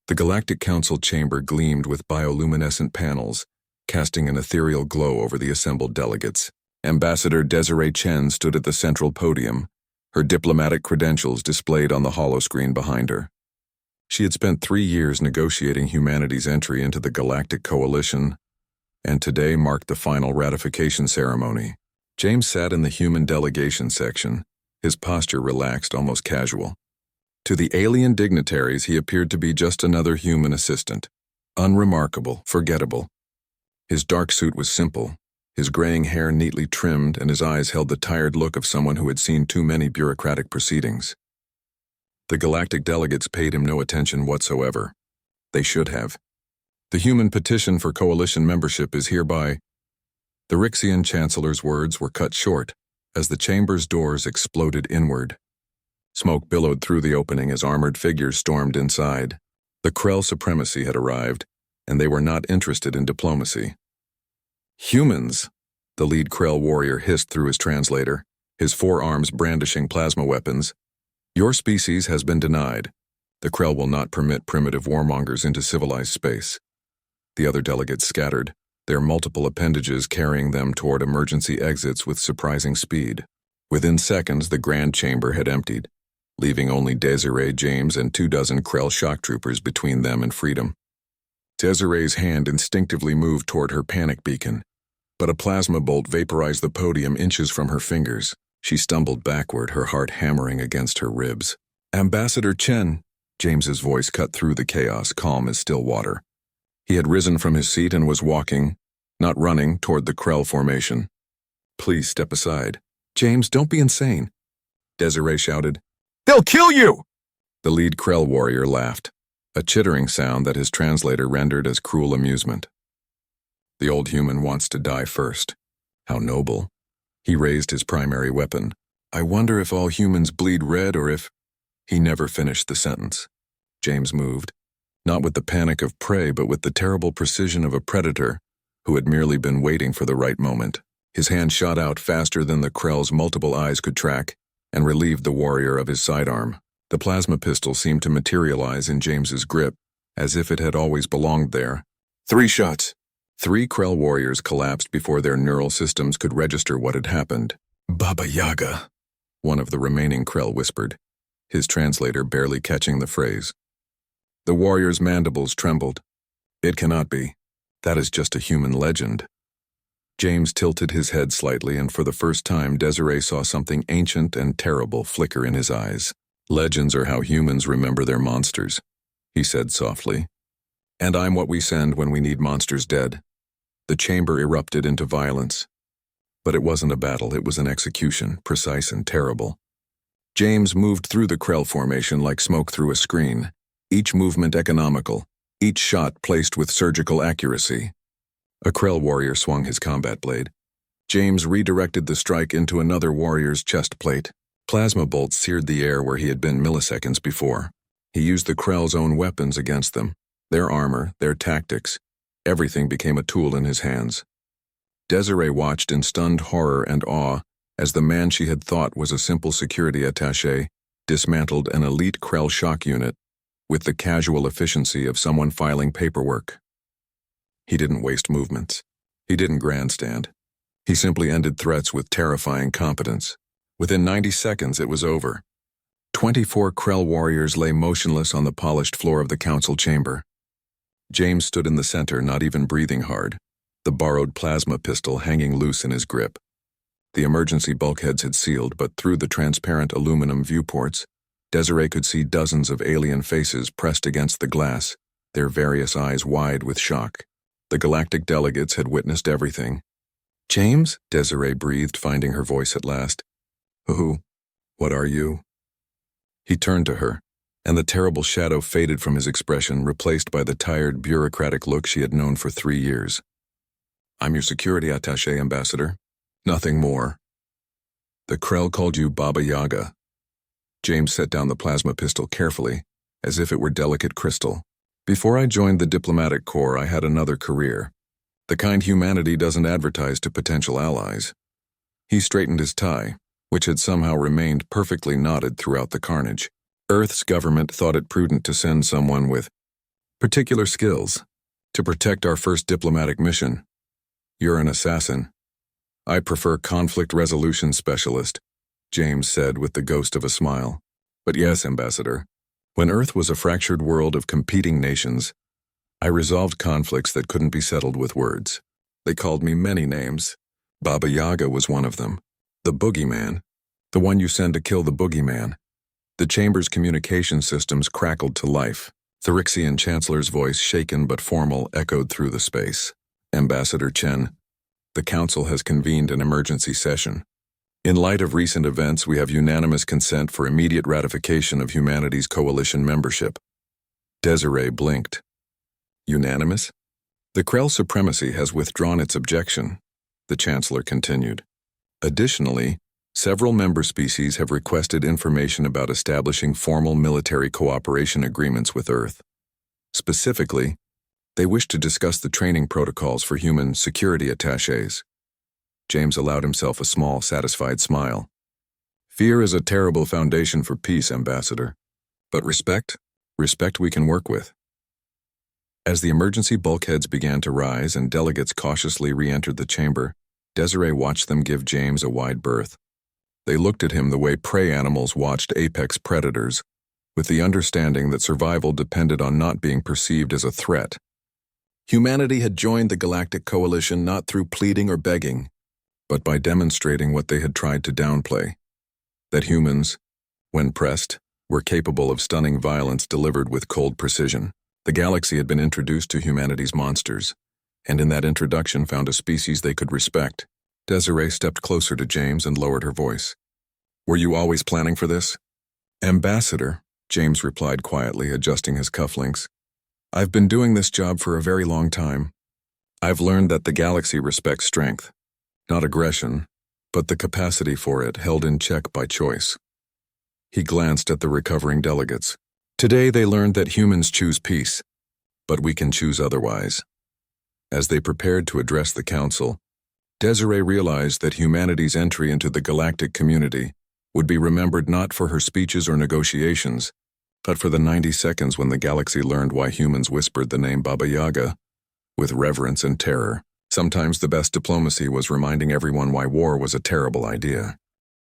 The Galactic Council chamber gleamed with bioluminescent panels, casting an ethereal glow over the assembled delegates. Ambassador Desiree Chen stood at the central podium, her diplomatic credentials displayed on the holoscreen behind her. She had spent 3 years negotiating humanity's entry into the Galactic Coalition, and today marked the final ratification ceremony. James sat in the human delegation section, his posture relaxed, almost casual. To the alien dignitaries, he appeared to be just another human assistant, unremarkable, forgettable. His dark suit was simple, his graying hair neatly trimmed, and his eyes held the tired look of someone who had seen too many bureaucratic proceedings. The galactic delegates paid him no attention whatsoever. They should have. The human petition for coalition membership is hereby. The Rixian chancellor's words were cut short as the chamber's doors exploded inward. Smoke billowed through the opening as armored figures stormed inside. The Krell supremacy had arrived, and they were not interested in diplomacy. "Humans," the lead Krell warrior hissed through his translator, his forearms brandishing plasma weapons. "Your species has been denied. The Krell will not permit primitive warmongers into civilized space." The other delegates scattered, their multiple appendages carrying them toward emergency exits with surprising speed. Within seconds, the Grand Chamber had emptied, leaving only Desiree, James, and 24 Krell shock troopers between them and freedom. Desiree's hand instinctively moved toward her panic beacon, but a plasma bolt vaporized the podium inches from her fingers. She stumbled backward, her heart hammering against her ribs. "Ambassador Chen," James's voice cut through the chaos, calm as still water. He had risen from his seat and was walking, not running, toward the Krell formation. "Please step aside." "James, don't be insane," Desiree shouted. "They'll kill you!" The lead Krell warrior laughed, a chittering sound that his translator rendered as cruel amusement. "The old human wants to die first. How noble." He raised his primary weapon. "I wonder if all humans bleed red or if—" He never finished the sentence. James moved, not with the panic of prey but with the terrible precision of a predator who had merely been waiting for the right moment. His hand shot out faster than the Krell's multiple eyes could track, and relieved the warrior of his sidearm. The plasma pistol seemed to materialize in James's grip, as if it had always belonged there. 3 shots. 3 Krell warriors collapsed before their neural systems could register what had happened. "Baba Yaga," one of the remaining Krell whispered, his translator barely catching the phrase. The warrior's mandibles trembled. "It cannot be. That is just a human legend." James tilted his head slightly, and for the first time Desiree saw something ancient and terrible flicker in his eyes. "Legends are how humans remember their monsters," he said softly. "And I'm what we send when we need monsters dead." The chamber erupted into violence. But it wasn't a battle, it was an execution, precise and terrible. James moved through the Krell formation like smoke through a screen, each movement economical, each shot placed with surgical accuracy. A Krell warrior swung his combat blade. James redirected the strike into another warrior's chest plate. Plasma bolts seared the air where he had been milliseconds before. He used the Krell's own weapons against them. Their armor, their tactics, everything became a tool in his hands. Desiree watched in stunned horror and awe as the man she had thought was a simple security attaché dismantled an elite Krell shock unit with the casual efficiency of someone filing paperwork. He didn't waste movements. He didn't grandstand. He simply ended threats with terrifying competence. Within 90 seconds, it was over. 24 Krell warriors lay motionless on the polished floor of the council chamber. James stood in the center, not even breathing hard, the borrowed plasma pistol hanging loose in his grip. The emergency bulkheads had sealed, but through the transparent aluminum viewports, Desiree could see dozens of alien faces pressed against the glass, their various eyes wide with shock. The galactic delegates had witnessed everything. "James?" Desiree breathed, finding her voice at last. "Who? What are you?" He turned to her, and the terrible shadow faded from his expression, replaced by the tired, bureaucratic look she had known for 3 years. "I'm your security attaché, Ambassador. Nothing more." "The Krell called you Baba Yaga." James set down the plasma pistol carefully, as if it were delicate crystal. "Before I joined the diplomatic corps, I had another career. The kind humanity doesn't advertise to potential allies." He straightened his tie, which had somehow remained perfectly knotted throughout the carnage. "Earth's government thought it prudent to send someone with Particular skills. To protect our first diplomatic mission. You're an assassin. I prefer conflict resolution specialist, James said with the ghost of a smile. But yes, Ambassador. When Earth was a fractured world of competing nations, I resolved conflicts that couldn't be settled with words. They called me many names. Baba Yaga was one of them. The boogeyman. The one you send to kill the boogeyman. The chamber's communication systems crackled to life. The Rixian Chancellor's voice, shaken but formal, echoed through the space. Ambassador Chen, the Council has convened an emergency session. In light of recent events, we have unanimous consent for immediate ratification of humanity's coalition membership. Desiree blinked. Unanimous? The Krell supremacy has withdrawn its objection, the Chancellor continued. Additionally, several member species have requested information about establishing formal military cooperation agreements with Earth. Specifically, they wish to discuss the training protocols for human security attachés. James allowed himself a small, satisfied smile. Fear is a terrible foundation for peace, Ambassador. But respect we can work with. As the emergency bulkheads began to rise and delegates cautiously re-entered the chamber, Desiree watched them give James a wide berth. They looked at him the way prey animals watched apex predators, with the understanding that survival depended on not being perceived as a threat. Humanity had joined the Galactic Coalition not through pleading or begging, but by demonstrating what they had tried to downplay. That humans, when pressed, were capable of stunning violence delivered with cold precision. The galaxy had been introduced to humanity's monsters, and in that introduction found a species they could respect. Desiree stepped closer to James and lowered her voice. Were you always planning for this? Ambassador, James replied quietly, adjusting his cufflinks. I've been doing this job for a very long time. I've learned that the galaxy respects strength, not aggression, but the capacity for it held in check by choice. He glanced at the recovering delegates. Today they learned that humans choose peace, but we can choose otherwise. As they prepared to address the Council, Desiree realized that humanity's entry into the galactic community would be remembered not for her speeches or negotiations, but for the 90 seconds when the galaxy learned why humans whispered the name Baba Yaga with reverence and terror. Sometimes the best diplomacy was reminding everyone why war was a terrible idea.